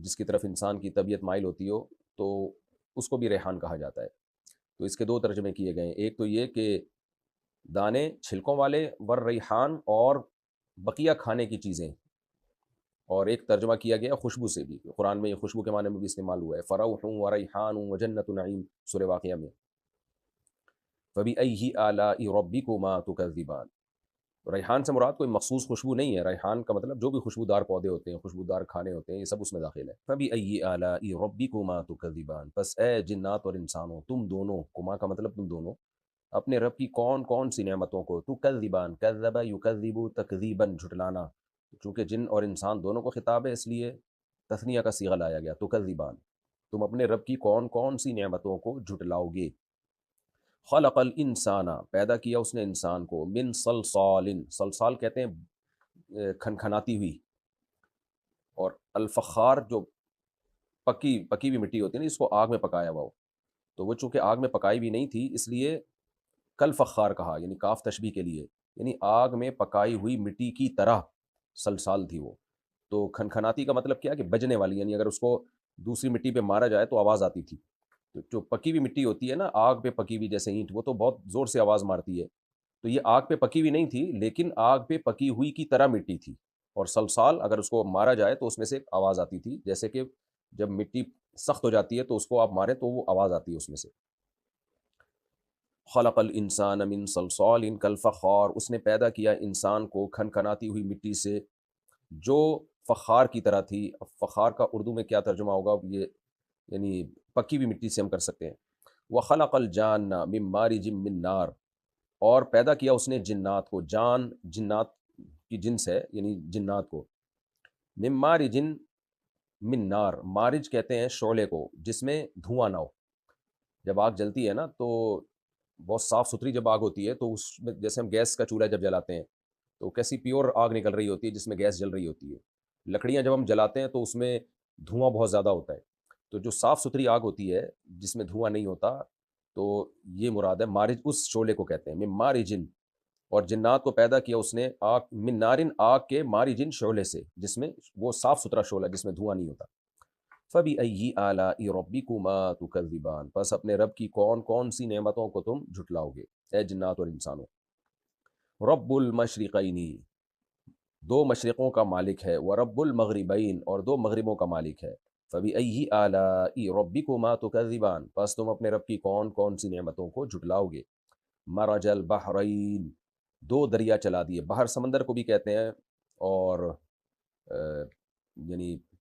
جس کی طرف انسان کی طبیعت مائل ہوتی ہو تو اس کو بھی ریحان کہا جاتا ہے۔ تو اس کے دو ترجمے کیے گئے ہیں، ایک تو یہ کہ دانے چھلکوں والے ور ریحان اور بقیہ کھانے کی چیزیں، اور ایک ترجمہ کیا گیا خوشبو سے بھی، قرآن میں یہ خوشبو کے معنی میں بھی استعمال ہوا ہے، فروح و ریحان و جنت نعیم، سورہ واقعہ میں، فبأي آلاء ربكما تكذبان۔ ریحان سے مراد کوئی مخصوص خوشبو نہیں ہے، ریحان کا مطلب جو بھی خوشبودار پودے ہوتے ہیں، خوشبودار کھانے ہوتے ہیں، یہ سب اس میں داخل ہے۔ فبأي آلاء ربكما تكذبان، پس اے جنات اور انسانوں تم دونوں، کما کا مطلب تم دونوں، اپنے رب کی کون کون سی نعمتوں کو، تکذبان، کذب یکذب تکذیبا، جھٹلانا، چونکہ جن اور انسان دونوں کو خطاب ہے اس لیے تثنیہ کا صیغہ لایا گیا، تکذبان، تم اپنے رب کی کون کون سی نعمتوں کو جھٹلاؤ گے۔ خلق الانسان، پیدا کیا اس نے انسان کو، من صلصال، صلصال کہتے ہیں کھنکھناتی ہوئی، اور الفخار جو پکی ہوئی مٹی ہوتی ہے نا، اس کو آگ میں پکایا ہوا ہو، تو وہ چونکہ آگ میں پکائی بھی نہیں تھی اس لیے کل فخار کہا، یعنی کاف تشبیہ کے لیے، یعنی آگ میں پکائی ہوئی مٹی کی طرح سلسال تھی وہ۔ تو کھنکھناتی کا مطلب کیا کہ بجنے والی، یعنی اگر اس کو دوسری مٹی پہ مارا جائے تو آواز آتی تھی۔ تو جو پکی ہوئی مٹی ہوتی ہے نا، آگ پہ پکی ہوئی جیسے اینٹ، وہ تو بہت زور سے آواز مارتی ہے، تو یہ آگ پہ پکی ہوئی نہیں تھی لیکن آگ پہ پکی ہوئی کی طرح مٹی تھی، اور سلسال اگر اس کو مارا جائے تو اس میں سے ایک آواز آتی تھی، جیسے کہ جب مٹی سخت ہو جاتی ہے تو اس کو آپ ماریں تو وہ آواز آتی ہے اس میں سے۔ خلق الانسان من صلصال کالفخار، اس نے پیدا کیا انسان کو کھنکھناتی ہوئی مٹی سے جو فخار کی طرح تھی۔ اب فخار کا اردو میں کیا ترجمہ ہوگا یہ، یعنی پکی ہوئی مٹی سے ہم کر سکتے ہیں۔ وخلق الجان من مارج من نار، اور پیدا کیا اس نے جنات کو، جان جنات کی جنس ہے یعنی جنات کو، من مارج من نار، مارج کہتے ہیں شعلے کو جس میں دھواں نہ ہو۔ جب آگ جلتی ہے نا تو بہت صاف ستھری جب آگ ہوتی ہے تو اس میں جیسے ہم گیس کا چولہا جب جلاتے ہیں تو کیسی پیور آگ نکل رہی ہوتی ہے جس میں گیس جل رہی ہوتی ہے۔ لکڑیاں جب ہم جلاتے ہیں تو اس میں دھواں بہت زیادہ ہوتا ہے، تو جو صاف ستھری آگ ہوتی ہے جس میں دھواں نہیں ہوتا، تو یہ مراد ہے مارج، اس شعلے کو کہتے ہیں من مارجن۔ اور جنات کو پیدا کیا اس نے آگ، من نارن، آگ کے، مارجن شعلے سے جس میں وہ صاف ستھرا شعلہ جس میں دھواں نہیں ہوتا۔ فَبِأَيِّ آلَاءِ رَبِّكُمَا تُكَذِّبَانِ، پس اپنے رب کی کون کون سی نعمتوں کو تم جھٹلاؤ گے، اے جنات اور انسانوں۔ رب المشرقین، دو مشرقوں کا مالک ہے، ورب المغربین، اور دو مغربوں کا مالک ہے۔ فَبِأَيِّ آلَاءِ رَبِّكُمَا تُكَذِّبَانِ، پس تم اپنے رب کی کون کون سی نعمتوں کو جھٹلاؤ گے۔ مرج البحرین، دو دریا چلا دیے، بحر سمندر کو بھی کہتے ہیں، اور یعنی